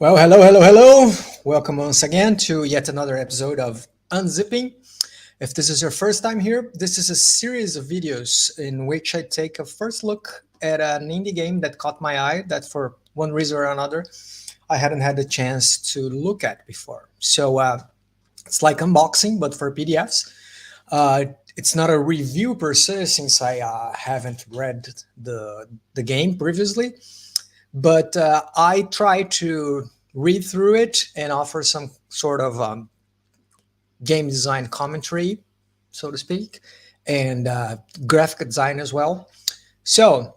Well, hello, hello, hello. Welcome once again to yet another episode of Unzipping. If this is your first time here, this is a series of videos in which I take a first look at an indie game that caught my eye that for one reason or another I hadn't had the chance to look at before. So it's like unboxing, but for PDFs. Uh, it's not a review per se since I haven't read the game previously, but I try to read through it and offer some sort of game design commentary, so to speak, and graphic design as well. So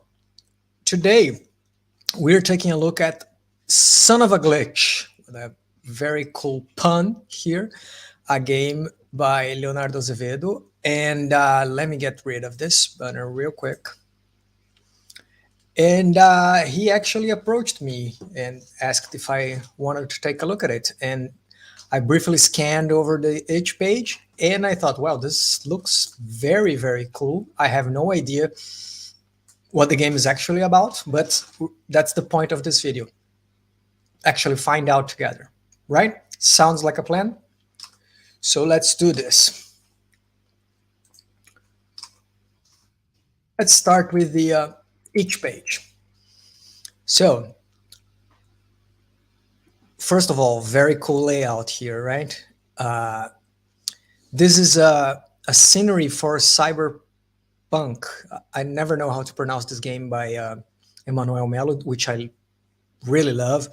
today we're taking a look at Son of a Glitch, with a very cool pun here, a game by Leonardo Azevedo. And let me get rid of this banner real quick. And he actually approached me and asked if I wanted to take a look at it. And I briefly scanned over the each page and I thought, well, this looks very, very cool. I have no idea what the game is actually about, but that's the point of this video. Actually find out together, right? Sounds like a plan? So let's do this. Let's start with the each page. So first of all, very cool layout here, right? This is a scenery for Cyberpunk. I never know how to pronounce this game by Emmanuel Melo, which I really love.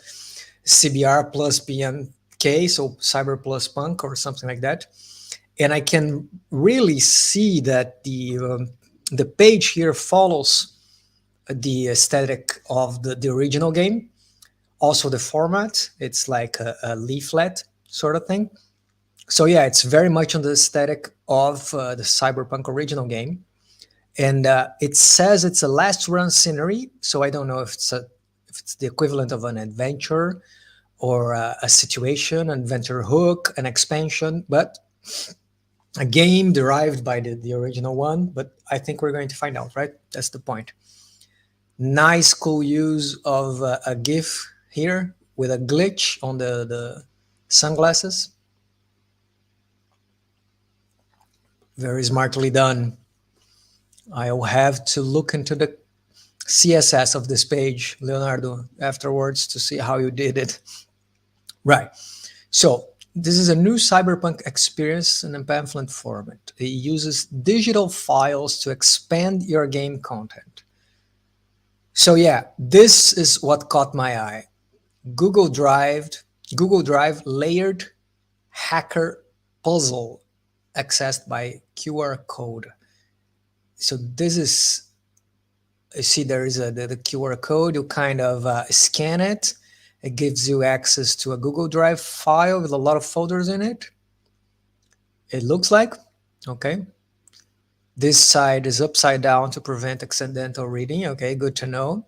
CBR plus PMK, so Cyber plus Punk or something like that. And I can really see that the page here follows the aesthetic of the original game. Also the format, it's like a leaflet sort of thing. So yeah, it's very much on the aesthetic of the Cyberpunk original game. And it says it's a last run scenery, so I don't know if it's the equivalent of an adventure or a situation, an adventure hook, an expansion, but a game derived by the original one. But I think we're going to find out, right? That's the point. Nice, cool use of a GIF here with a glitch on the sunglasses. Very smartly done. I'll have to look into the CSS of this page, Leonardo, afterwards to see how you did it. Right. So this is a new Cyberpunk experience in a pamphlet format. It uses digital files to expand your game content. So yeah, this is what caught my eye. Google Drive layered hacker puzzle accessed by QR code. So this is, you see there is the QR code, you kind of scan it. It gives you access to a Google Drive file with a lot of folders in it. It looks like, okay. This side is upside down to prevent accidental reading. Okay, good to know.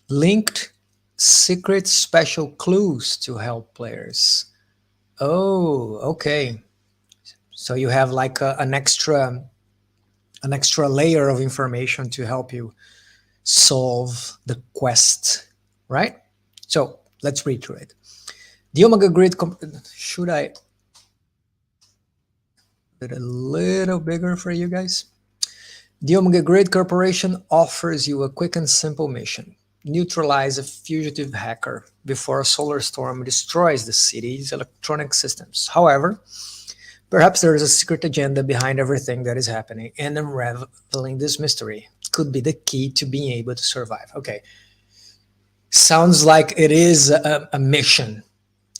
Linked secret special clues to help players. Oh, okay. So you have like an extra layer of information to help you solve the quest, right? So let's read through it. The Omega Grid, should I do it a little bigger for you guys? The Omega Grid Corporation offers you a quick and simple mission. Neutralize a fugitive hacker before a solar storm destroys the city's electronic systems. However, perhaps there is a secret agenda behind everything that is happening, and unraveling this mystery could be the key to being able to survive. Okay. Sounds like it is a mission,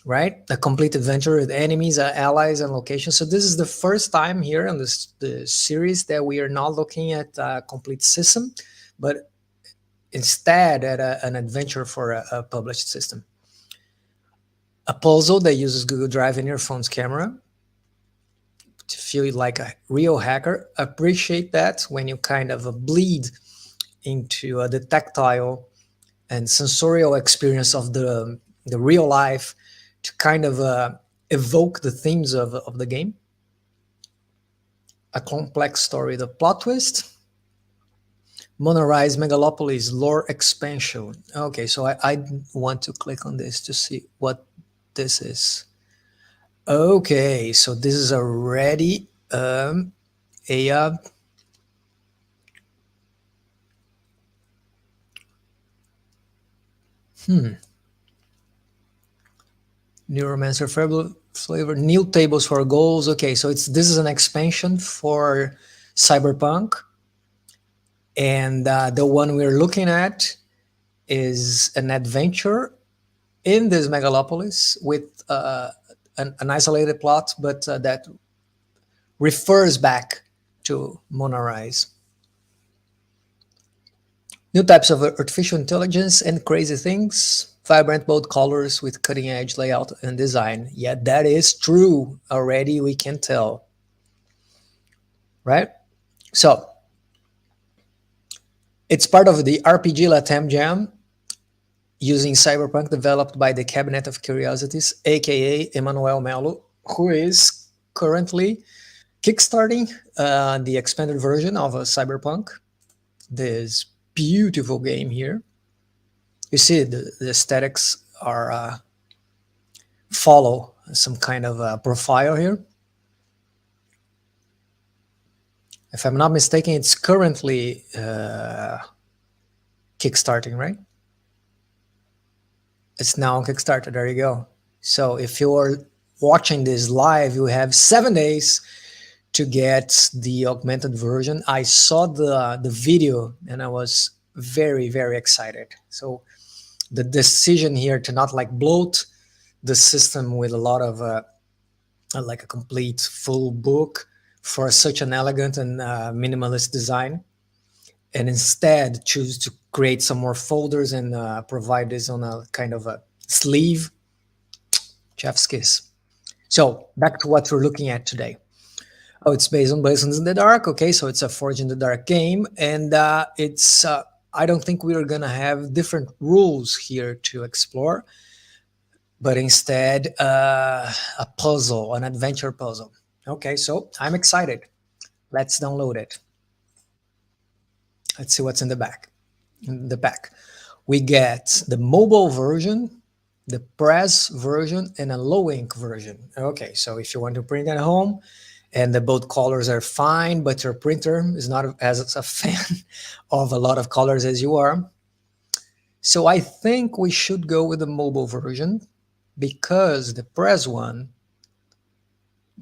right? A complete adventure with enemies, allies, and locations. So this is the first time here in the series that we are not looking at a complete system, but instead at an adventure for a published system. A puzzle that uses Google Drive and your phone's camera to feel like a real hacker. Appreciate that when you kind of bleed into the tactile and sensorial experience of the real life to kind of evoke the themes of the game. A complex story, the plot twist. Monorise Megalopolis lore expansion. Okay, so I want to click on this to see what this is. Okay, so this is already a Neuromancer flavor, new tables for goals. Okay, so it's this is an expansion for Cyberpunk, and the one we're looking at is an adventure in this megalopolis with an isolated plot, but that refers back to Monarise. New types of artificial intelligence and crazy things. Vibrant bold colors with cutting edge layout and design. Yeah, that is true already, we can tell, right? So it's part of the RPG Latam Jam using Cyberpunk developed by the Cabinet of Curiosities, aka Emmanuel Melo, who is currently kickstarting the expanded version of Cyberpunk, this beautiful game here. You see the aesthetics are follow some kind of profile here. If I'm not mistaken, it's currently kickstarting, right? It's now on Kickstarter. There you go. So if you're watching this live, you have 7 days to get the augmented version. I saw the video and I was very excited. So the decision here to not like bloat the system with a lot of like a complete full book for such an elegant and minimalist design, and instead choose to create some more folders and provide this on a kind of a sleeve. Chef's kiss. So back to what we're looking at today. Oh, it's based on Blazons in the Dark. Okay, so it's a Forge in the Dark game, and it's. I don't think we are gonna have different rules here to explore, but instead a puzzle, an adventure puzzle. Okay, so I'm excited. Let's download it. Let's see what's in the back. In the back, we get the mobile version, the press version, and a low ink version. Okay, so if you want to print at home, and the both colors are fine, but your printer is not as a fan of a lot of colors as you are. So I think we should go with the mobile version because the press one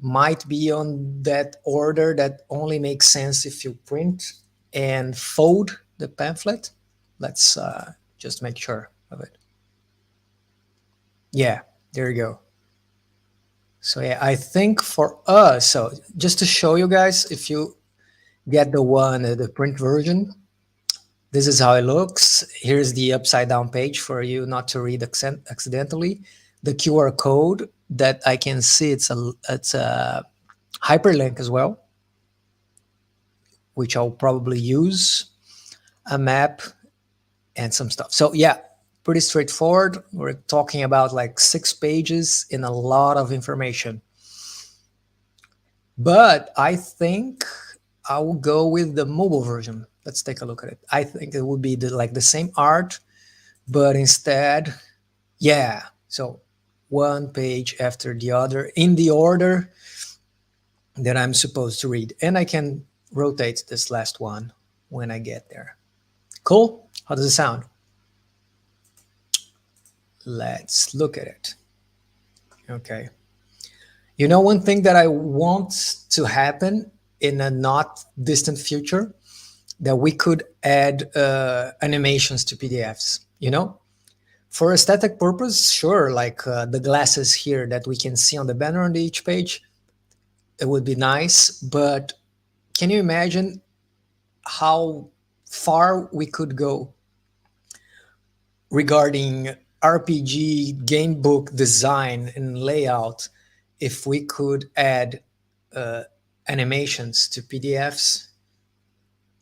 might be on that order that only makes sense if you print and fold the pamphlet. Let's just make sure of it. Yeah, there you go. So yeah, I think for us, so just to show you guys, if you get the one, the print version, this is how it looks. Here's the upside down page for you not to read accidentally. The QR code that I can see, it's a hyperlink as well, which I'll probably use, a map and some stuff. So yeah, pretty straightforward. We're talking about like 6 pages in a lot of information. But I think I will go with the mobile version. Let's take a look at it. I think it would be like the same art, but instead, yeah. So one page after the other in the order that I'm supposed to read. And I can rotate this last one when I get there. Cool? How does it sound? Let's look at it. Okay. You know, one thing that I want to happen in a not distant future, that we could add animations to PDFs, you know? For aesthetic purpose, sure, like the glasses here that we can see on the banner on each page, it would be nice, but can you imagine how far we could go regarding RPG game book design and layout if we could add animations to PDFs?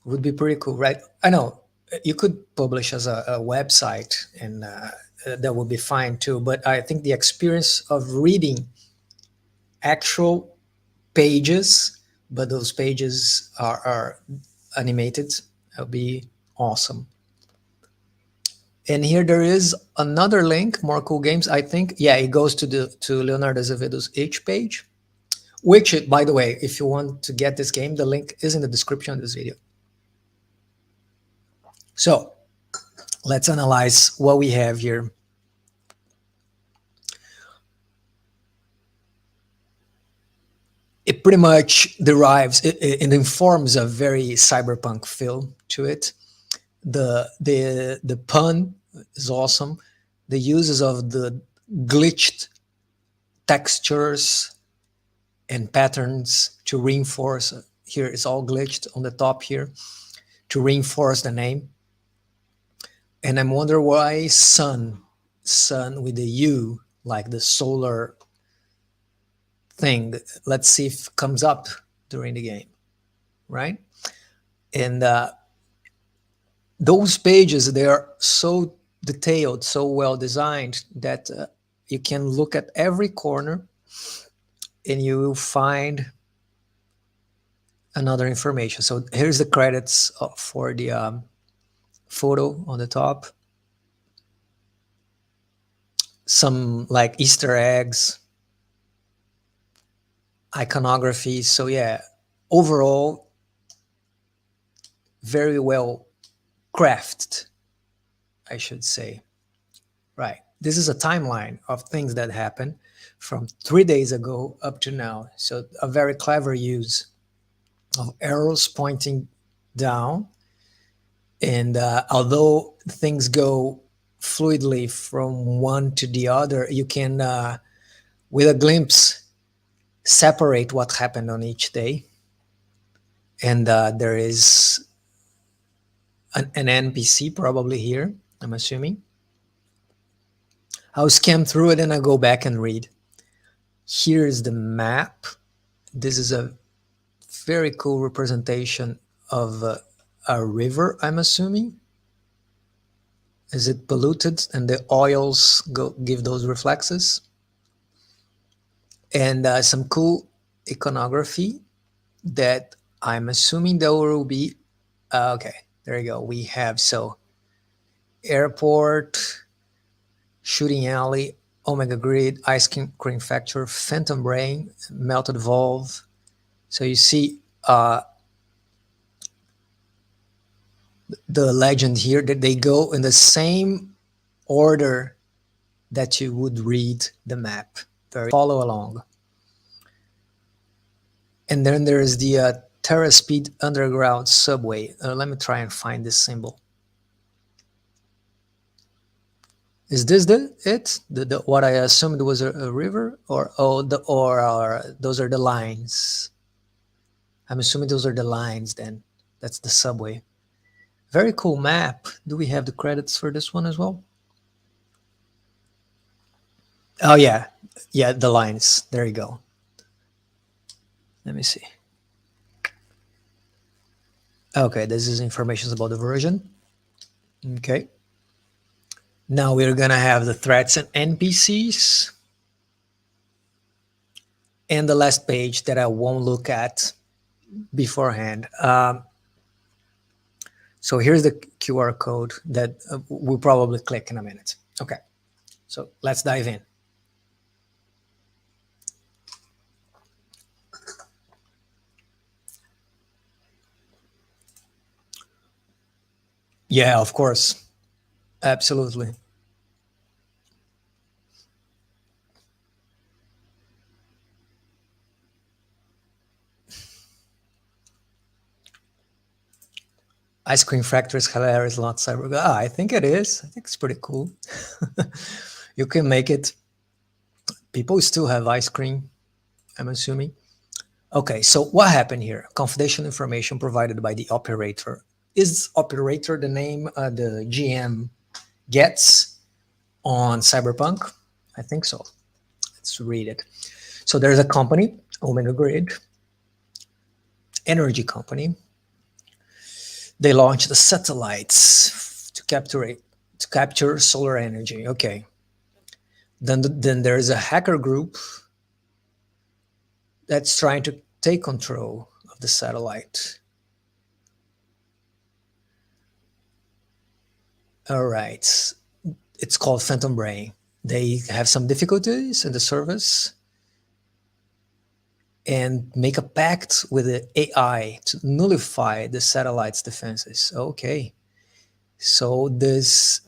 Would be pretty cool, right? I know you could publish as a website, and that would be fine too. But I think the experience of reading actual pages, but those pages are animated, that would be Awesome. And here there is another link, more cool games. I think, yeah, it goes to Leonardo Azevedo's itch page, which, by the way, if you want to get this game, the link is in the description of this video. So let's analyze what we have here. It pretty much derives, it informs a very cyberpunk feel to it. The pun is awesome. The uses of the glitched textures and patterns to reinforce, here it's all glitched on the top here, to reinforce the name. And I'm wondering why sun with the U, like the solar thing. Let's see if it comes up during the game, right? And those pages, they are so detailed, so well designed that you can look at every corner and you will find another information. So here's the credits for the photo on the top. Some like Easter eggs, iconography. So yeah, overall, very well crafted, I should say. Right. This is a timeline of things that happened from 3 days ago up to now. So a very clever use of arrows pointing down. And although things go fluidly from one to the other, you can, with a glimpse, separate what happened on each day. And there is an NPC probably here, I'm assuming. I'll scan through it and I'll go back and read. Here's the map. This is a very cool representation of a river, I'm assuming. Is it polluted and the oils give those reflexes? And some cool iconography that I'm assuming there will be. Okay, there you go. We have airport, shooting alley, Omega Grid, ice cream factory, phantom brain, melted valve. So you see the legend here that they go in the same order that you would read the map. Follow along. And then there's the Terra Speed Underground Subway. Let me try and find this symbol. Is this the what I assumed was a river, or those are the lines? I'm assuming those are the lines. Then that's the subway. Very cool map. Do we have the credits for this one as well? Oh yeah, yeah, the lines. There you go. Let me see. Okay, this is information about the version. Okay. Now we're gonna have the threats and NPCs. And the last page that I won't look at beforehand. So here's the QR code that we'll probably click in a minute. Okay, so let's dive in. Yeah, of course. Absolutely. Ice cream factory is hilarious, not cyber. I think it is. I think it's pretty cool. You can make it. People still have ice cream, I'm assuming. Okay, so what happened here? Confidential information provided by the operator. Is operator the name the GM gets on Cyberpunk? I think so. Let's read it. So there's a company, Omega Grid, energy company. They launched the satellites to capture solar energy. Okay. Then there's a hacker group that's trying to take control of the satellite. All right. It's called Phantom Brain. They have some difficulties in the service and make a pact with the AI to nullify the satellite's defenses. Okay. So this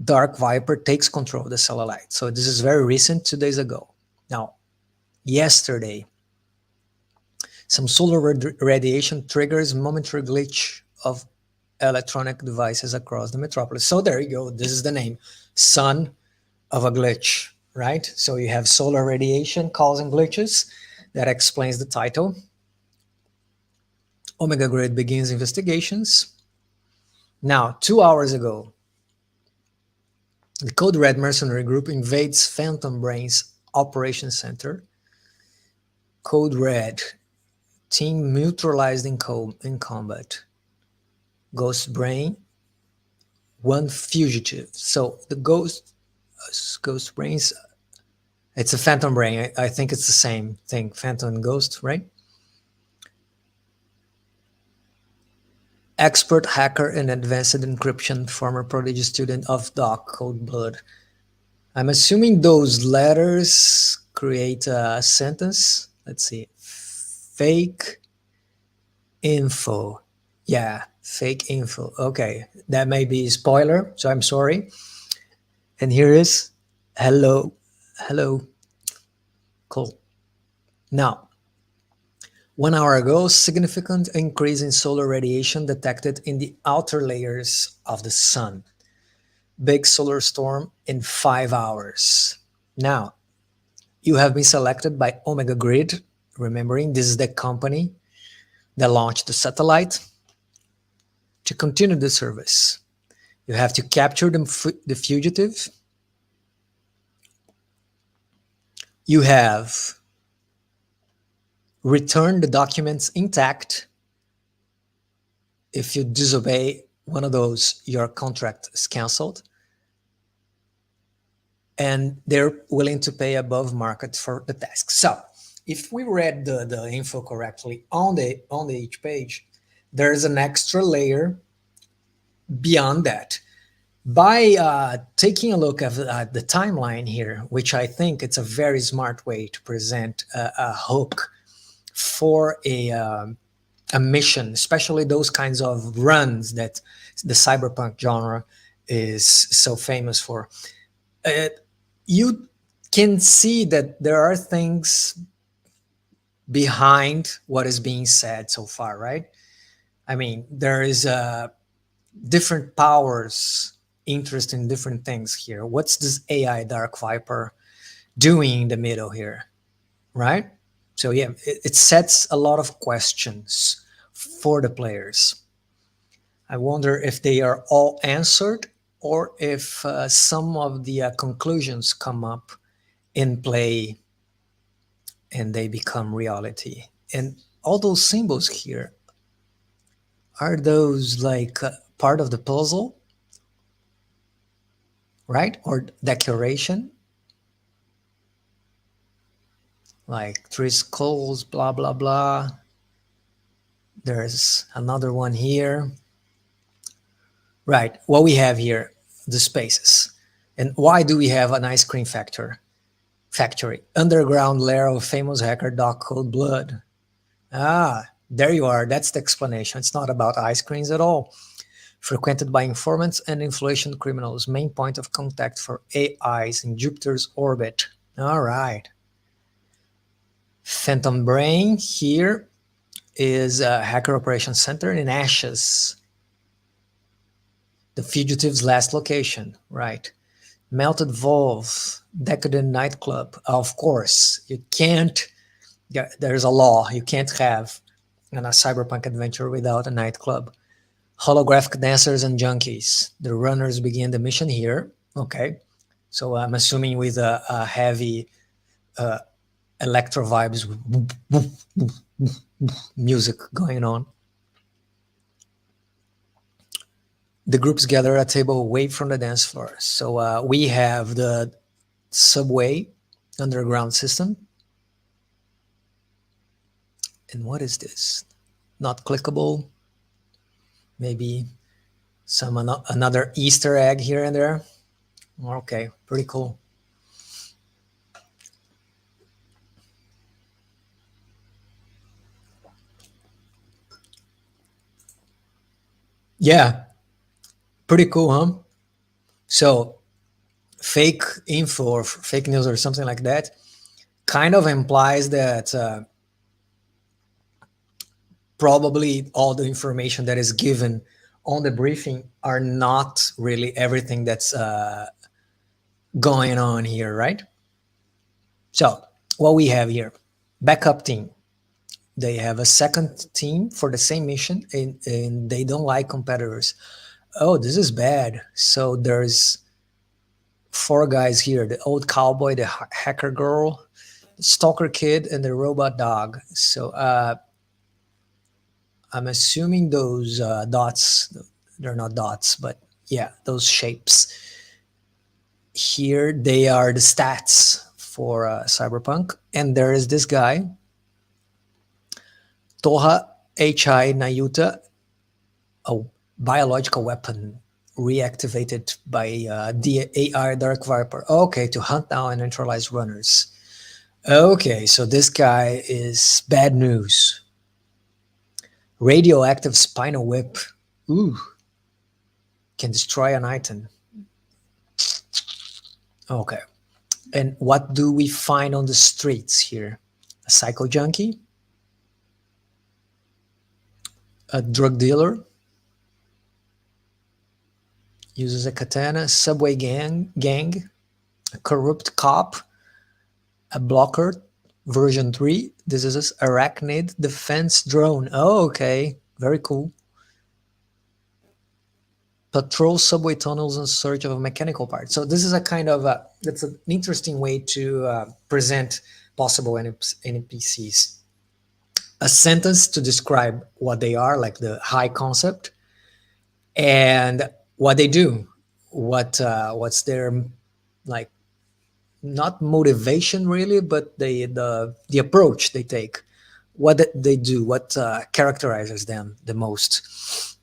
Dark Viper takes control of the satellite. So this is very recent, 2 days ago. Now, yesterday, some solar radiation triggers momentary glitch of electronic devices across the metropolis. So there you go. This is the name, son of a glitch, right? So you have solar radiation causing glitches. That explains the title. Omega Grid begins investigations. Now, 2 hours ago, the Code Red mercenary group invades Phantom Brain's operations center. Code Red team neutralized in combat. Ghost Brain, one fugitive. So the Ghost Brains, it's a Phantom Brain. I think it's the same thing, Phantom and Ghost, right? Expert hacker and advanced encryption, former prodigy student of Doc Code Blood. I'm assuming those letters create a sentence. Let's see. Fake info. Yeah, fake info. Okay, that may be a spoiler, so I'm sorry. And here is hello. Hello. Cool. Now, 1 hour ago, significant increase in solar radiation detected in the outer layers of the sun. Big solar storm in 5 hours. Now, you have been selected by Omega Grid. Remembering, this is the company that launched the satellite to continue the service. You have to capture the fugitive. You have returned the documents intact. If you disobey one of those, your contract is canceled. And they're willing to pay above market for the task. So if we read the info correctly on the each page, there's an extra layer beyond that. By taking a look at the timeline here, which I think it's a very smart way to present a hook for a mission, especially those kinds of runs that the cyberpunk genre is so famous for. Uh, you can see that there are things behind what is being said so far, right? I mean, there is different powers interest in different things here. What's this AI Dark Viper doing in the middle here, right? So yeah, it sets a lot of questions for the players. I wonder if they are all answered or if some of the conclusions come up in play and they become reality. And all those symbols here, are those like part of the puzzle, right? Or decoration? Like three skulls, blah, blah, blah. There's another one here. Right, what we have here, the spaces. And why do we have an ice cream factory? Underground lair of famous hacker Doc Cold Blood. Ah, there you are. That's the explanation. It's not about ice creams at all. Frequented by informants and inflation criminals. Main point of contact for AIs in Jupiter's orbit. All right. Phantom Brain here is a hacker operation center in Ashes. The fugitive's last location, right? Melted Valve, decadent nightclub. Of course, you can't, there's a law. You can't have a cyberpunk adventure without a nightclub. Holographic dancers and junkies. The runners begin the mission here. Okay. So I'm assuming with a heavy electro vibes music going on. The groups gather at a table away from the dance floor. So we have the subway underground system. And what is this? Not clickable. Maybe Another Easter egg here and there. Okay, pretty cool. Yeah, pretty cool, huh? So fake info or fake news or something like that kind of implies that probably all the information that is given on the briefing are not really everything that's going on here, right? So what we have here, backup team. They have a second team for the same mission, and they don't like competitors. Oh, this is bad. So there's four guys here: the old cowboy, the hacker girl, the stalker kid, and the robot dog. So I'm assuming those dots, they're not dots, but yeah, those shapes here, they are the stats for Cyberpunk. And there is this guy, Toha Hi Nayuta, a biological weapon reactivated by the AI Dark Viper. Okay, to hunt down and neutralize runners. Okay, so this guy is bad news. Radioactive spinal whip. Ooh, can destroy an item. Okay. And what do we find on the streets here? A psycho junkie, a drug dealer, uses a katana, subway gang, a corrupt cop, a blocker, version 3. This is this arachnid defense drone. Oh, okay. Very cool. Patrol subway tunnels in search of a mechanical part. So this is a kind of that's an interesting way to present possible NPCs. A sentence to describe what they are, like the high concept, and what they do. What's their like not motivation really, but the approach they take, what they do, what characterizes them the most.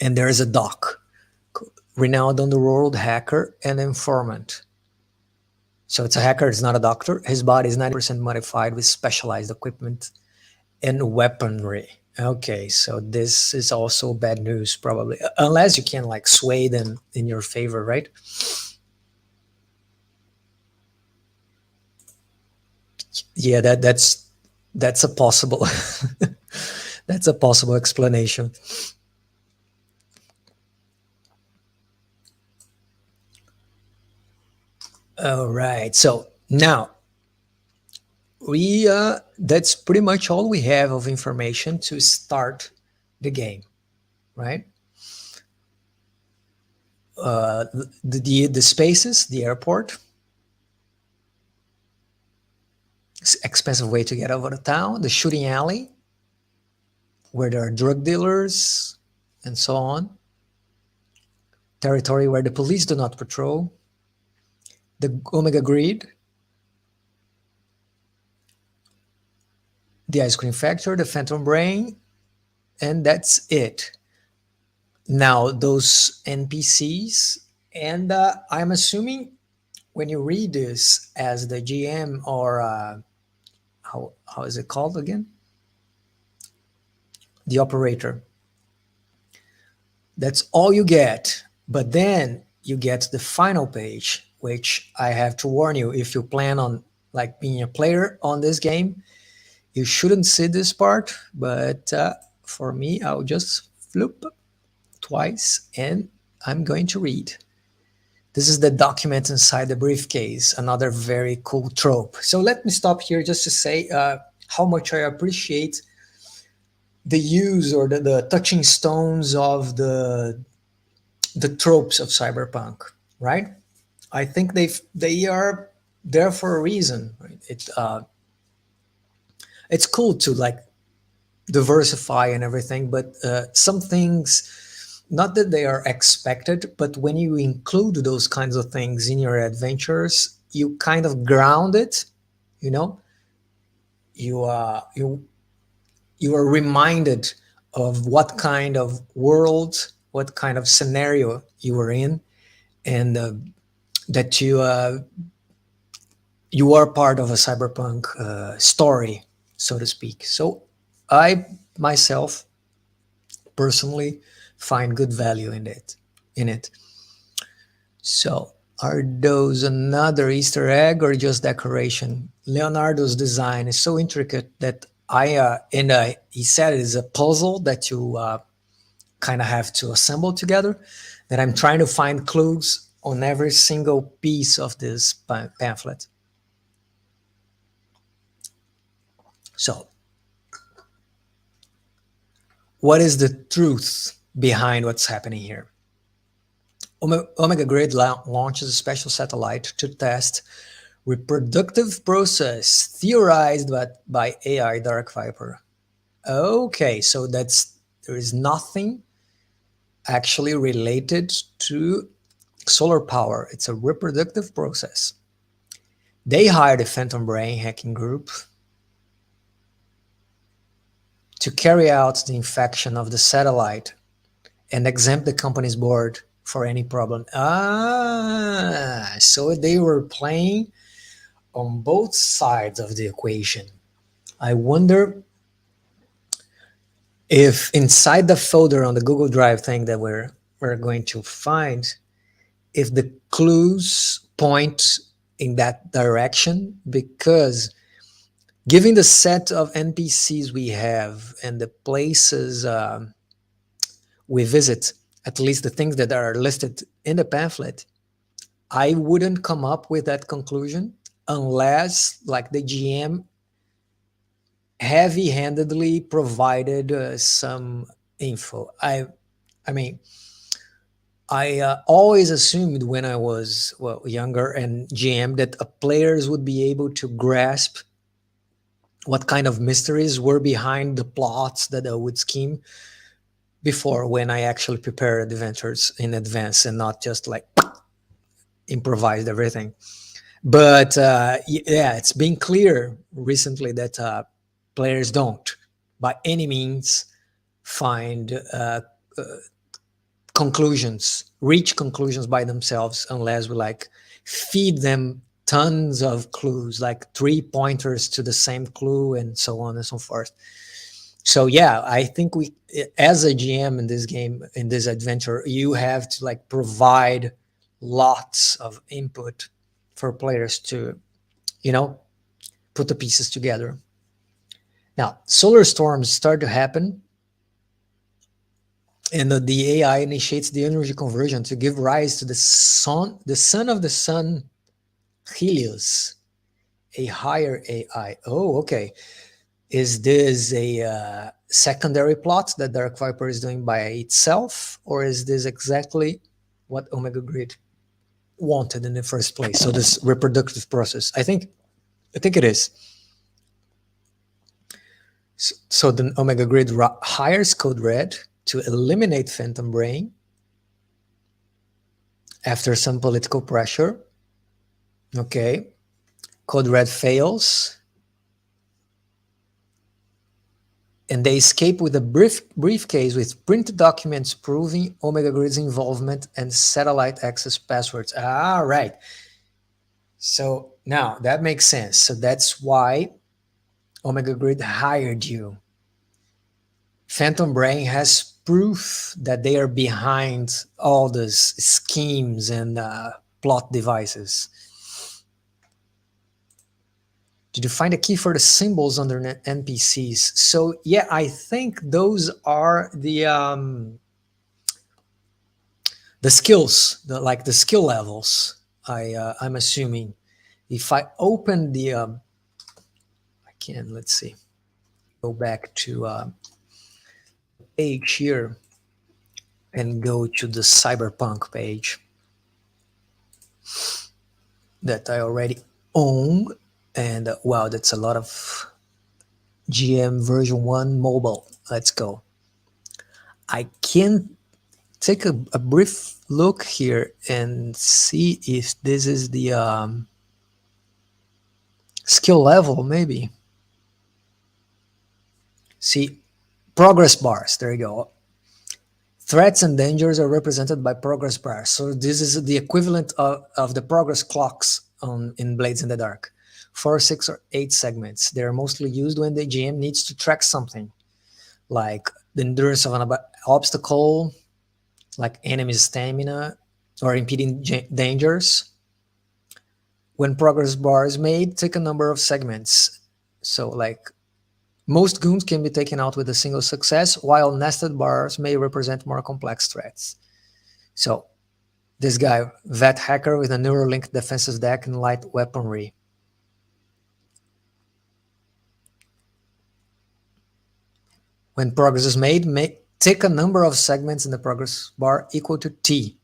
And there is a doc, renowned on the world hacker and informant. So it's a hacker, it's not a doctor. His body is 90% modified with specialized equipment and weaponry. Okay, so this is also bad news, probably, unless you can like sway them in your favor, right? Yeah, that's a possible that's a possible explanation. All right, so now we that's pretty much all we have of information to start the game, right? The spaces, the airport, expensive way to get over the town, the shooting alley where there are drug dealers and so on, territory where the police do not patrol, the Omega Grid, the ice cream factory, the Phantom Brain, and that's it. Now, those NPCs, and I'm assuming when you read this as the GM or how is it called again? The operator. That's all you get. But then you get the final page, which I have to warn you, if you plan on like being a player on this game, you shouldn't see this part. But for me, I'll just flip twice and I'm going to read. This is the document inside the briefcase, another very cool trope. So let me stop here just to say how much I appreciate the use or the touching stones of the tropes of cyberpunk, right? I think they are there for a reason. Right? It's cool to like diversify and everything, but some things, not that they are expected, but when you include those kinds of things in your adventures, you kind of ground it. You know, you are reminded of what kind of world what kind of scenario you were in, and that you are part of a cyberpunk story, so to speak. So I myself personally find good value in it. In it. So are those another Easter egg or just decoration? Leonardo's design is so intricate that he said it is a puzzle that you kind of have to assemble together. That I'm trying to find clues on every single piece of this pamphlet. So, what is the truth behind what's happening here? Omega Grid launches a special satellite to test reproductive process theorized by AI Dark Viper. Okay, so there is nothing actually related to solar power. It's a reproductive process. They hired a Phantom Brain hacking group to carry out the infection of the satellite and exempt the company's board for any problem. So they were playing on both sides of the equation. I wonder if inside the folder on the Google Drive thing that we're going to find, if the clues point in that direction, because given the set of NPCs we have and the places we visit, at least the things that are listed in the pamphlet, I wouldn't come up with that conclusion unless, like, the GM heavy-handedly provided some info. I mean, I always assumed when I was younger and GM that players would be able to grasp what kind of mysteries were behind the plots that I would scheme before, when I actually prepared adventures in advance and not just like improvised everything. But yeah, it's been clear recently that players don't, by any means, find conclusions, reach conclusions by themselves, unless we like feed them tons of clues, like three pointers to the same clue, and so on and so forth. So yeah, I think we, as a GM in this game, in this adventure, you have to like provide lots of input for players to, you know, put the pieces together. Now, solar storms start to happen, and the AI initiates the energy conversion to give rise to the son of the sun, Helios, a higher AI. Oh, okay. Is this a secondary plot that Dark Viper is doing by itself, or is this exactly what Omega Grid wanted in the first place? So this reproductive process, I think it is. So the Omega Grid hires Code Red to eliminate Phantom Brain after some political pressure. Okay, Code Red fails, and they escape with a briefcase with printed documents proving Omega Grid's involvement and satellite access passwords. All right. So now that makes sense. So that's why Omega Grid hired you. Phantom Brain has proof that they are behind all these schemes and plot devices. Did you find a key for the symbols under NPCs? So yeah, I think those are the skills, like the skill levels. I'm assuming if I open the, I can, let's see, go back to page here and go to the cyberpunk page that I already own. And wow, that's a lot of GM version 1 mobile. Let's go. I can take a brief look here and see if this is the skill level, maybe. See, progress bars, there you go. Threats and dangers are represented by progress bars. So this is the equivalent of the progress clocks in Blades in the Dark. 4, 6, or 8 segments. They are mostly used when the GM needs to track something, like the endurance of an obstacle, like enemy stamina, or impeding dangers. When progress bar is made, take a number of segments. So like most goons can be taken out with a single success, while nested bars may represent more complex threats. So this guy, Vet Hacker with a Neuralink defensive deck and light weaponry. When progress is made, take a number of segments in the progress bar equal to T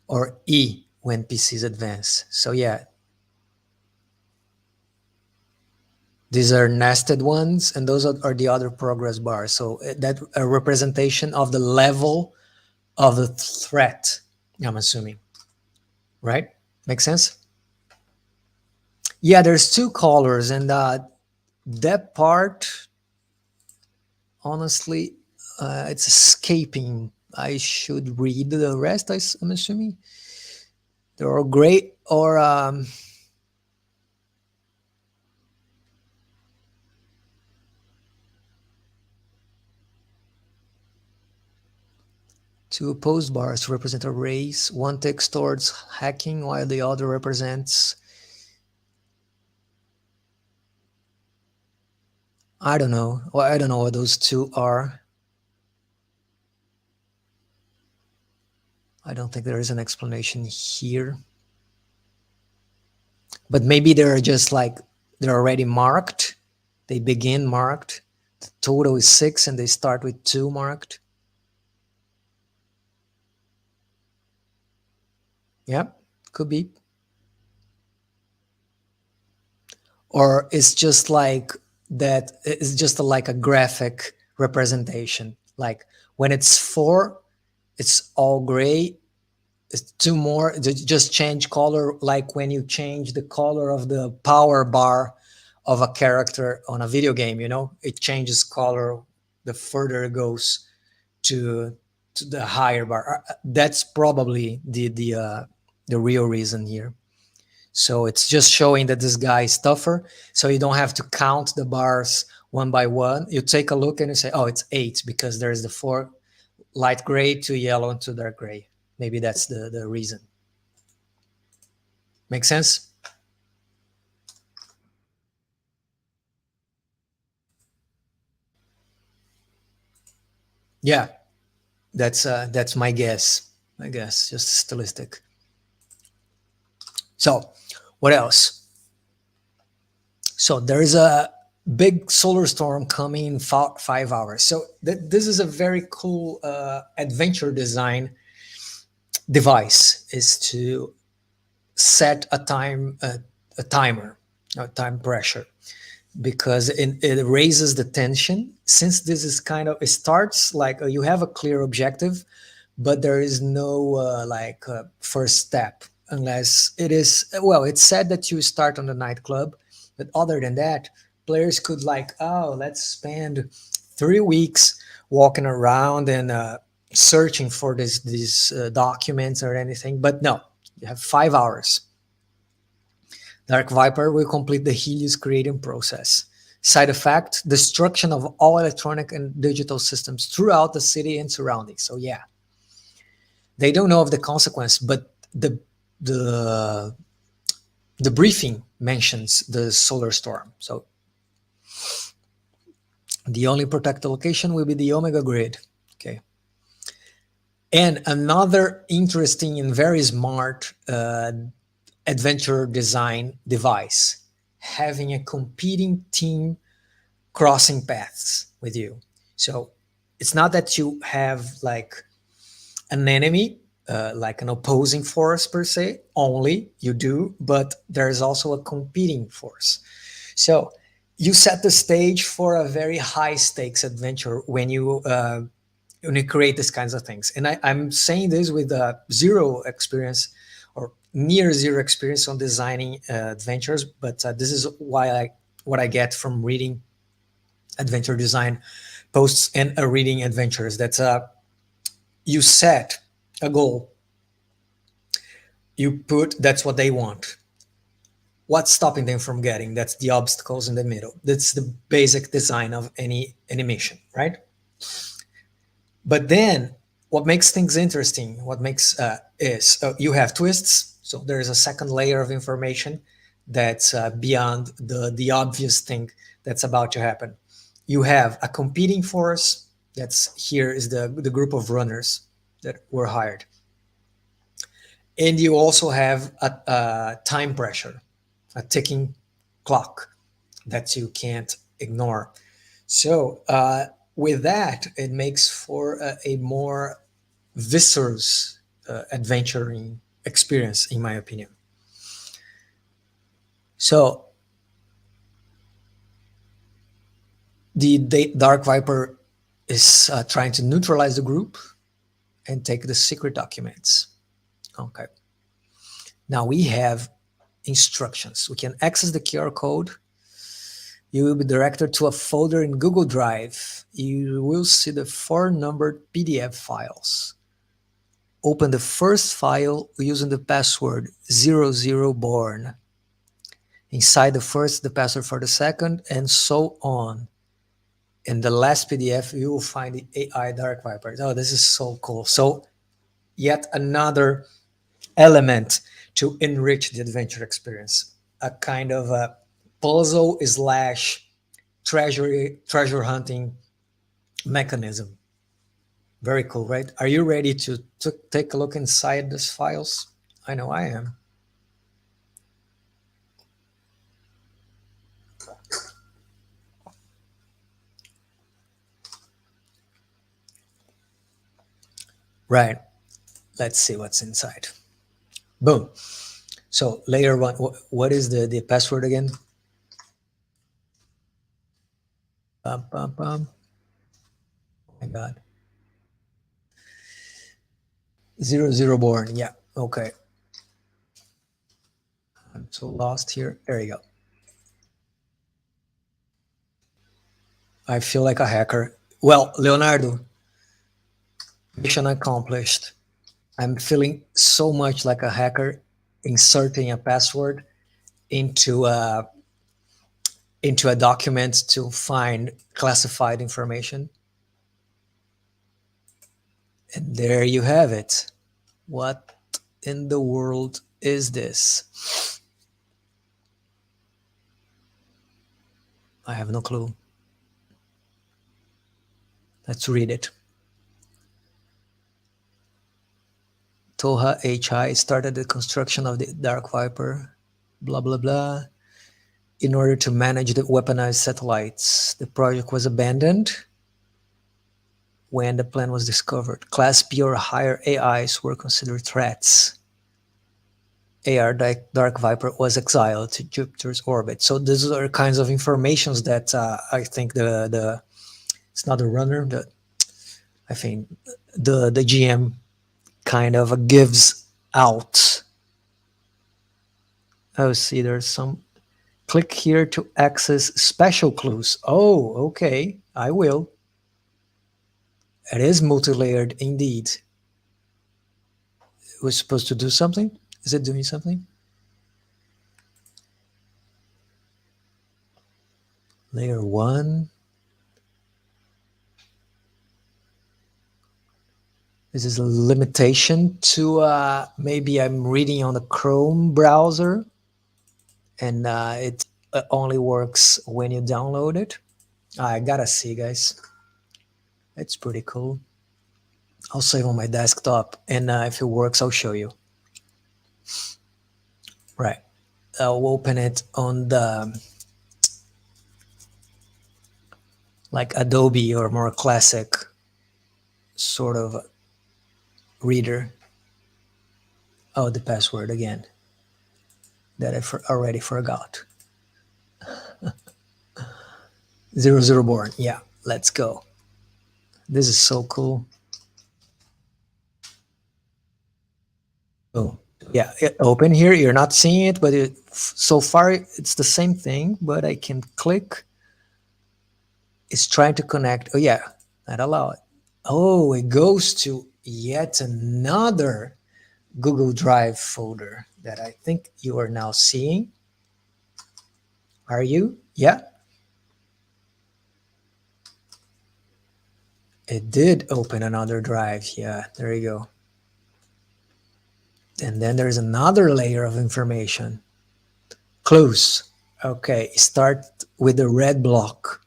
or E when PCs advance. So yeah, these are nested ones, and those are the other progress bars. So that a representation of the level of the threat, I'm assuming, right? Make sense? Yeah, there's two colors, and that part, honestly, it's escaping. I should read the rest. I'm assuming they're all gray or two opposed bars represent a race. One takes towards hacking, while the other represents, I don't know. Well, I don't know what those two are. I don't think there is an explanation here. But maybe they're just like, they're already marked. They begin marked. The total is 6 and they start with 2 marked. Yep, could be. Or it's just like that, it's just like a graphic representation. Like when it's 4, it's all gray. It's 2 more, just change color, like when you change the color of the power bar of a character on a video game, it changes color the further it goes to the higher bar. That's probably the real reason here. So it's just showing that this guy is tougher. So you don't have to count the bars one by one. You take a look and you say, oh, it's 8 because there's the 4 light gray to yellow and to dark gray. Maybe that's the reason. Make sense? Yeah, that's my guess. I guess just stylistic. So, what else? So there is a big solar storm coming in 5 hours. So this is a very cool adventure design device. Is to set a timer, a time pressure, because it raises the tension. Since this is kind of, it starts like you have a clear objective, but there is no first step unless it is, well, it's said that you start on the nightclub, but other than that, players could like, oh, let's spend 3 weeks walking around and searching for these documents or anything. But no, you have 5 hours. Dark Viper will complete the Helios creating process. Side effect, destruction of all electronic and digital systems throughout the city and surroundings. So yeah, they don't know of the consequence, but the the briefing mentions the solar storm. So the only protected location will be the Omega grid. Okay. And another interesting and very smart adventure design device, having a competing team crossing paths with you. So it's not that you have like an enemy, like an opposing force per se, only you do, but there's also a competing force. So you set the stage for a very high stakes adventure when you create these kinds of things. And I'm saying this with zero experience or near zero experience on designing adventures, but this is what I get from reading adventure design posts and reading adventures. That's You set a goal, you put that's what they want. What's stopping them from getting? That's the obstacles in the middle. That's the basic design of any animation, right? But then what makes things interesting, what makes is you have twists. So there is a second layer of information that's beyond the obvious thing that's about to happen. You have a competing force. That's here is the group of runners that were hired, and you also have a time pressure, a ticking clock that you can't ignore. So with that, it makes for a more viscerous adventuring experience, in my opinion. So the Dark Viper is trying to neutralize the group and take the secret documents. Okay. Now we have instructions. We can access the QR code. You will be directed to a folder in Google Drive. You will see the four numbered PDF files. Open the first file using the password 00born. Inside the first, the password for the second, and so on. In the last PDF, you will find the AI Dark Viper. Oh, this is so cool. So yet another element to enrich the adventure experience. A kind of a puzzle slash treasure hunting mechanism. Very cool, right? Are you ready to take a look inside these files? I know I am. Right. Let's see what's inside. Boom. So layer one, what is the password again? Bum, bum, bum. Oh my God. 00born. Yeah. Okay. I'm so lost here. There you go. I feel like a hacker. Well, Leonardo, mission accomplished. I'm feeling so much like a hacker inserting a password into a document to find classified information. And there you have it. What in the world is this? I have no clue. Let's read it. Toha HI started the construction of the Dark Viper, blah, blah, blah, in order to manage the weaponized satellites. The project was abandoned when the plan was discovered. Class B or higher AIs were considered threats. AR Dark Viper was exiled to Jupiter's orbit. So these are kinds of informations that I think the it's not the runner, I think the GM kind of gives out. Oh, see, there's some. Click here to access special clues. Oh, okay, I will. It is multi-layered indeed. It was supposed to do something? Is it doing something? Layer one. This is a limitation to maybe I'm reading on the Chrome browser and it only works when you download it. I gotta see, guys. It's pretty cool. I'll save on my desktop, and if it works, I'll show you. Right. I'll open it on the like Adobe or more classic sort of reader. Oh, the password again that I already forgot. 00born. Yeah, let's go. This is so cool. Oh, yeah, open here. You're not seeing it, but so far it's the same thing, but I can click. It's trying to connect. Oh, yeah, not allow it. Oh, it goes to yet another Google Drive folder that I think you are now seeing. Are you? Yeah, it did open another drive. Yeah, there you go. And then there's another layer of information. Clues. Okay, start with the red block.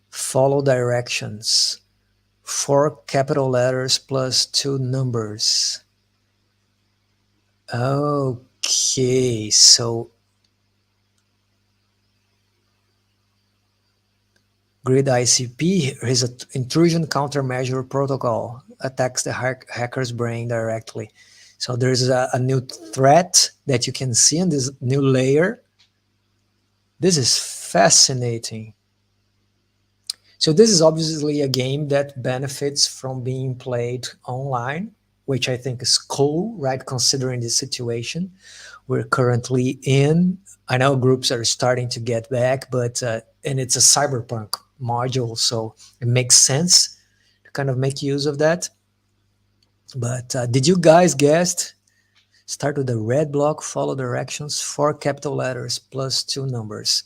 Follow directions. Four capital letters plus two numbers. Okay, so grid ICP is an intrusion countermeasure protocol, attacks the hacker's brain directly. So there's a new threat that you can see in this new layer. This is fascinating. So this is obviously a game that benefits from being played online, which I think is cool, right? Considering the situation we're currently in. I know groups are starting to get back, but and it's a cyberpunk module, so it makes sense to kind of make use of that. But did you guys guess? Start with the red block, follow directions, four capital letters plus two numbers.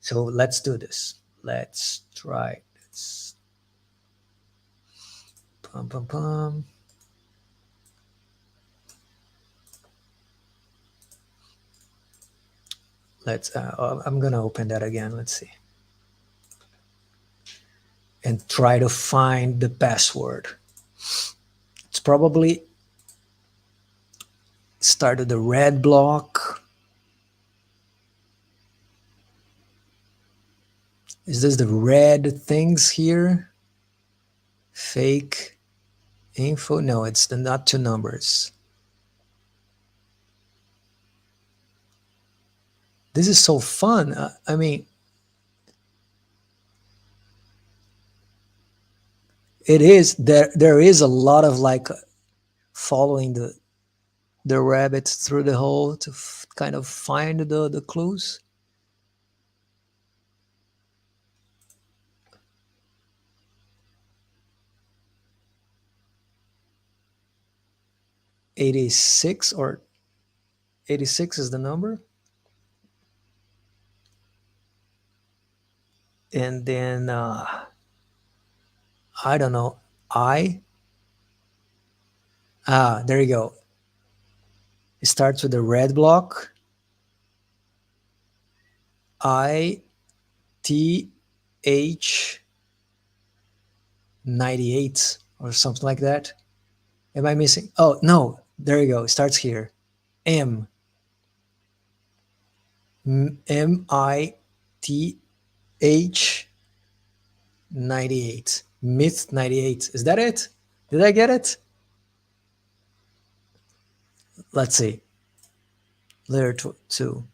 So let's do this. Let's try this. Pum, pum, pum. Let's. I'm gonna open that again. Let's see, and try to find the password. It's probably start with the red block. Is this the red things here? Fake info? No, it's the not two numbers. This is so fun. I mean, it is. There is a lot of like following the rabbit through the hole to kind of find the clues. 86 or 86 is the number. And then I don't know. I there you go. It starts with the red block. I T H 98 or something like that. Am I missing? Oh no, there you go. It starts here. M M I T H 98. Myth 98. Is that it? Did I get it? Let's see. Layer 2.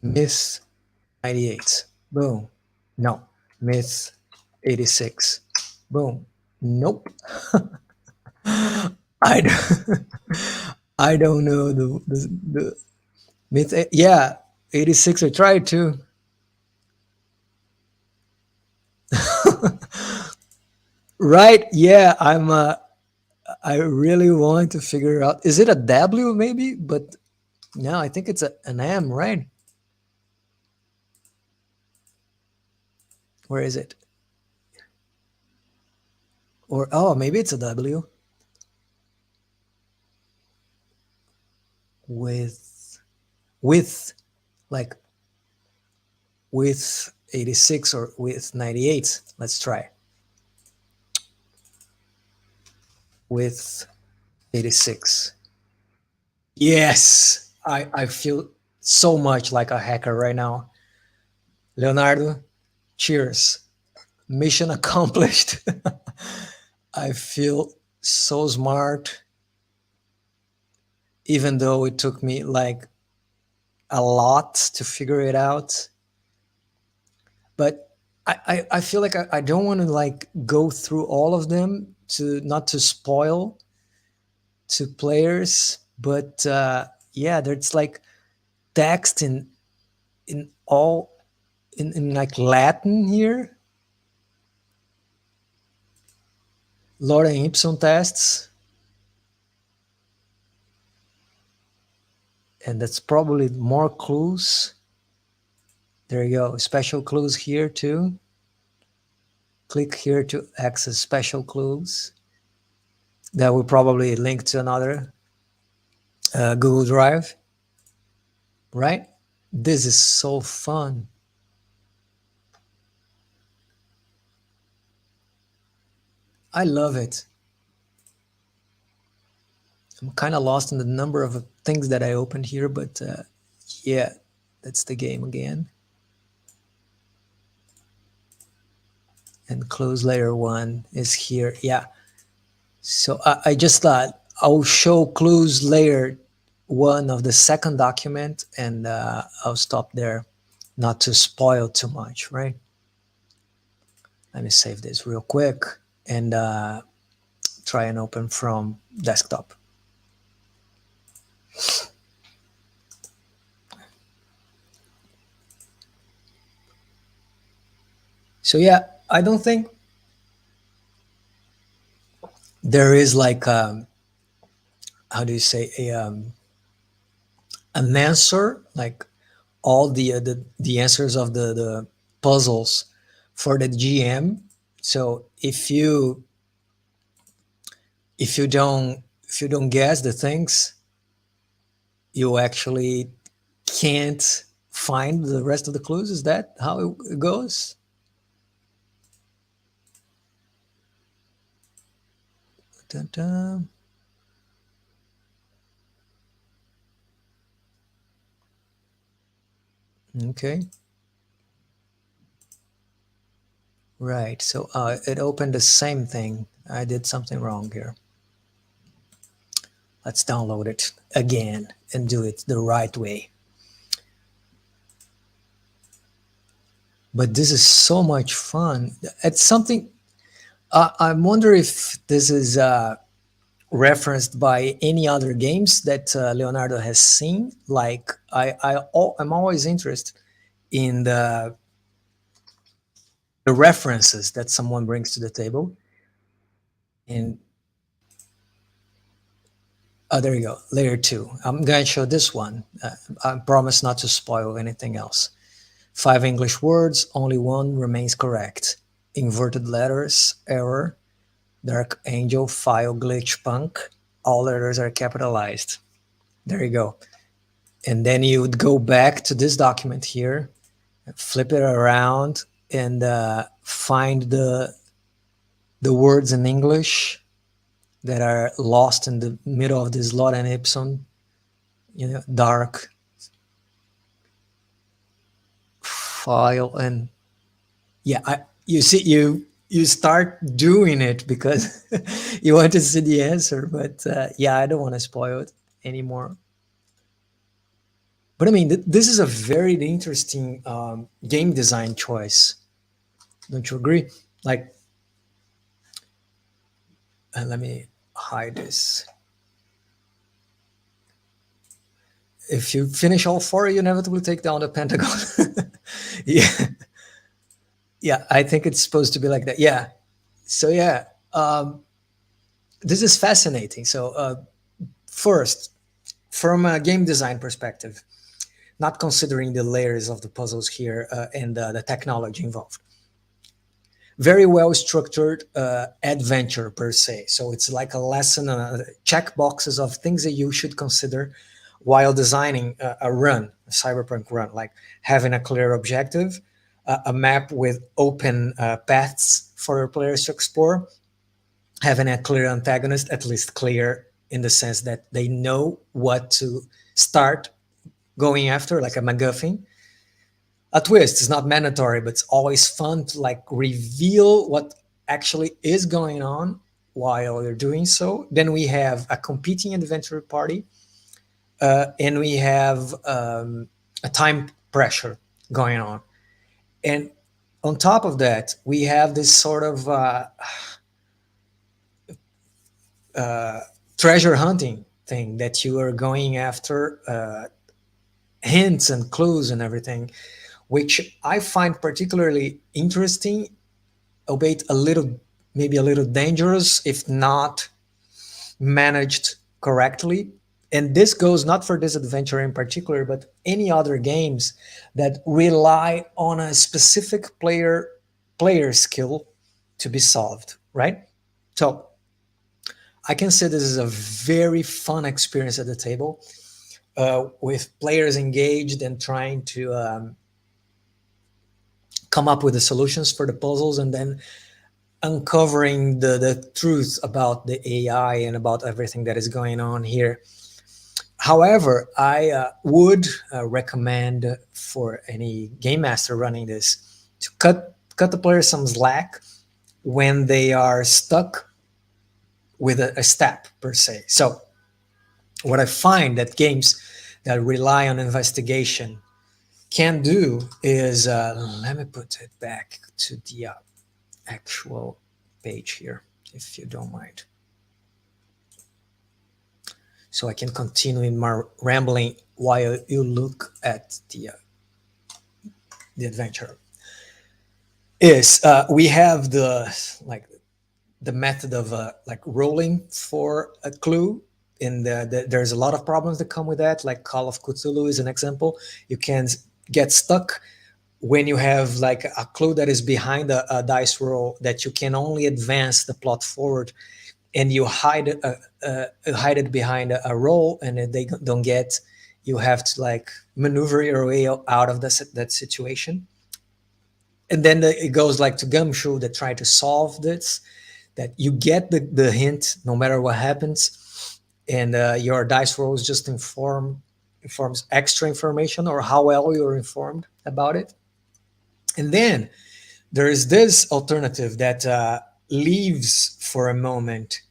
Myth 98. Boom. No. Myth 86. Boom. Nope. I don't, I don't know the myth. Yeah, 86. I tried to. Right. Yeah, I really want to figure out. Is it a W maybe? But no, I think it's an M, right? Where is it? Or oh, maybe it's a W with with like with 86 or with 98. Let's try with 86. Yes, I feel so much like a hacker right now. Leonardo, cheers. Mission accomplished. I feel so smart, even though it took me like a lot to figure it out. But I feel like I don't want to like go through all of them to not to spoil to players. But yeah, there's like text in all in like Latin here. Lorem ipsum tests, and that's probably more clues. There you go, special clues here too. Click here to access special clues. That will probably link to another Google Drive, right? This is so fun. I love it. I'm kind of lost in the number of things that I opened here, but yeah, that's the game again. And close layer one is here. Yeah. So I just thought I'll show clues layer one of the second document, and I'll stop there, not to spoil too much, right? Let me save this real quick and try and open from desktop. So yeah, I don't think there is like how do you say an answer like all the answers of the puzzles for the GM. So if you don't guess the things, you actually can't find the rest of the clues. Is that how it goes? Dun, dun. Okay, right. So it opened the same thing. I did something wrong here. Let's download it again and do it the right way. But this is so much fun. It's something I wonder if this is referenced by any other games that Leonardo has seen. Like I'm always interested in the references that someone brings to the table. And oh, there you go, layer two. I'm going to show this one. I promise not to spoil anything else. 5 English words, only one remains correct. Inverted letters, error. Dark Angel, file glitch punk. All letters are capitalized. There you go. And then you would go back to this document here, flip it around, and find the words in English that are lost in the middle of this Lorem ipsum, dark file. And yeah, you see, you start doing it because you want to see the answer, but yeah, I don't want to spoil it anymore. But I mean, this is a very interesting game design choice. Don't you agree? Like, let me hide this. If you finish all four, you inevitably take down the Pentagon. Yeah, yeah, I think it's supposed to be like that. Yeah. So yeah, this is fascinating. So first, from a game design perspective, not considering the layers of the puzzles here and the technology involved. Very well structured adventure per se. So it's like a lesson, check boxes of things that you should consider while designing a run, a cyberpunk run, like having a clear objective, a map with open paths for your players to explore, having a clear antagonist, at least clear in the sense that they know what to start going after, like a MacGuffin. A twist is not mandatory, but it's always fun to like reveal what actually is going on while you're doing so. Then we have a competing adventure party, and we have a time pressure going on. And on top of that, we have this sort of treasure hunting thing that you are going after hints and clues and everything, which I find particularly interesting, albeit a little maybe a little dangerous if not managed correctly. And this goes not for this adventure in particular, but any other games that rely on a specific player skill to be solved, right? So I can say this is a very fun experience at the table, with players engaged and trying to come up with the solutions for the puzzles, and then uncovering the truth about the AI and about everything that is going on here. However, I would recommend for any game master running this to cut the player some slack when they are stuck with a step per se. So what I find that games that rely on investigation can do is, let me put it back to the actual page here, if you don't mind, so I can continue in my rambling while you look at the adventure. Is we have the method of like rolling for a clue. There's a lot of problems that come with that. Like Call of Cthulhu is an example. You can get stuck when you have like a clue that is behind a dice roll that you can only advance the plot forward, and you hide it behind a roll, and if they don't get, you have to like maneuver your way out of that situation. And then it goes like to Gumshoe that try to solve this, that you get the hint no matter what happens, and your dice rolls just informs extra information or how well you're informed about it. And then there is this alternative that leaves for a moment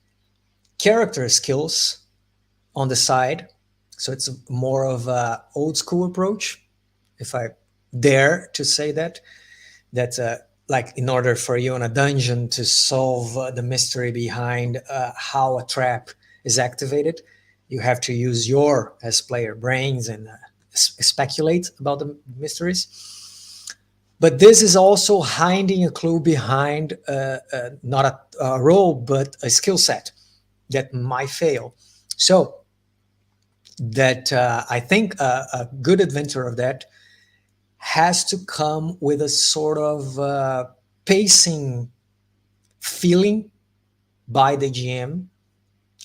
character skills on the side. So it's more of a old school approach, if I dare to say that. That like in order for you in a dungeon to solve the mystery behind how a trap is activated, you have to use your as player brains and speculate about the mysteries. But this is also hiding a clue behind not a role, but a skill set that might fail. So that I think a good adventure of that has to come with a sort of pacing feeling by the GM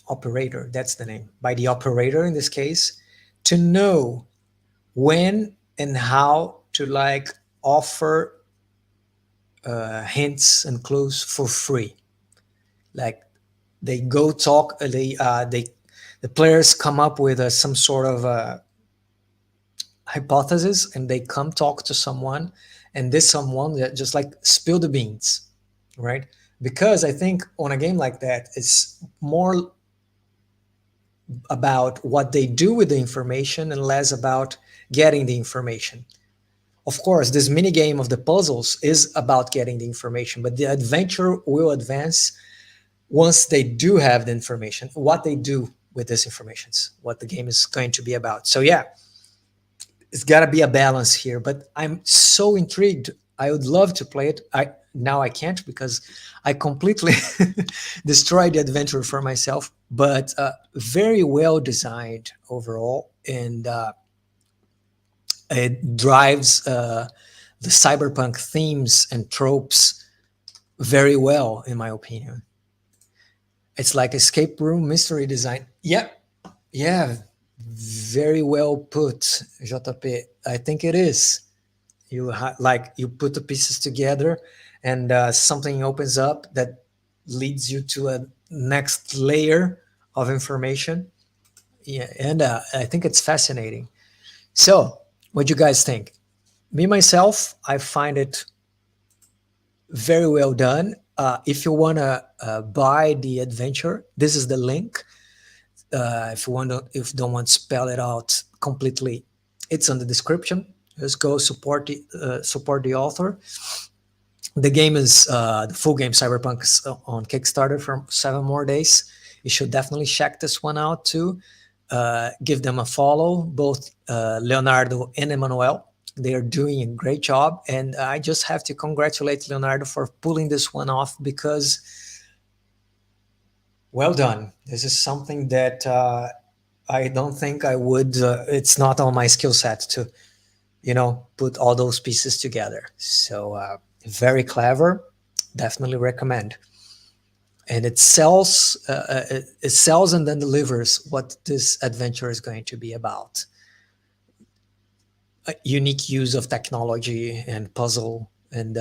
operator. That's the name, by the operator in this case, to know when and how to like offer hints and clues for free. Like they go talk, they the players come up with some sort of hypothesis, and they come talk to someone, and this someone that just like spill the beans, right? Because I think on a game like that, it's more about what they do with the information and less about getting the information. Of course, this mini game of the puzzles is about getting the information, but the adventure will advance once they do have the information. What they do with this information is what the game is going to be about. So yeah, it's got to be a balance here, but I'm so intrigued. I would love to play it. I can't because I completely destroyed the adventure for myself, but very well designed overall, and it drives the cyberpunk themes and tropes very well, in my opinion. It's like escape room mystery design. Yeah, very well put, JP. I think it is. Like you put the pieces together, and something opens up that leads you to a next layer of information. Yeah, and I think it's fascinating. So, what do you guys think? Me myself, I find it very well done. If you wanna buy the adventure, this is the link. If you want to, if you don't want to spell it out completely, it's on the description. Just go support the author. The game is the full game Cyberpunk is on Kickstarter for 7 more days. You should definitely check this one out too. Give them a follow, both Leonardo and Emmanuel. They are doing a great job, and I just have to congratulate Leonardo for pulling this one off, because Well done. This is something that I don't think I would. It's not on my skill set to, put all those pieces together. So very clever. Definitely recommend. And it sells and then delivers what this adventure is going to be about. A unique use of technology and puzzle and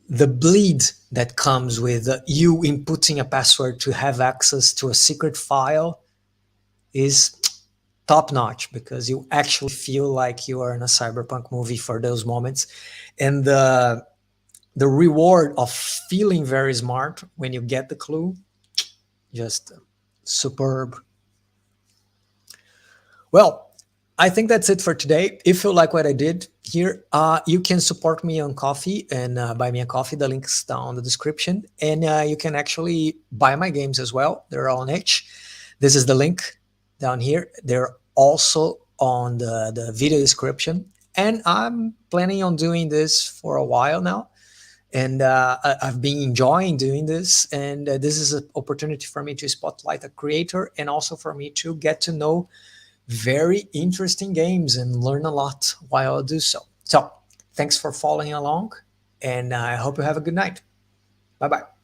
the bleed that comes with you inputting a password to have access to a secret file is top notch because you actually feel like you are in a cyberpunk movie for those moments. And the reward of feeling very smart when you get the clue, just superb. Well, I think that's it for today. If you like what I did here, you can support me on coffee and buy me a coffee. The link's down in the description. And you can actually buy my games as well. They're all on itch. This is the link down here. They're also on the video description. And I'm planning on doing this for a while now. And I've been enjoying doing this. And this is an opportunity for me to spotlight a creator and also for me to get to know very interesting games and learn a lot while I do so. So, thanks for following along, and I hope you have a good night. Bye bye.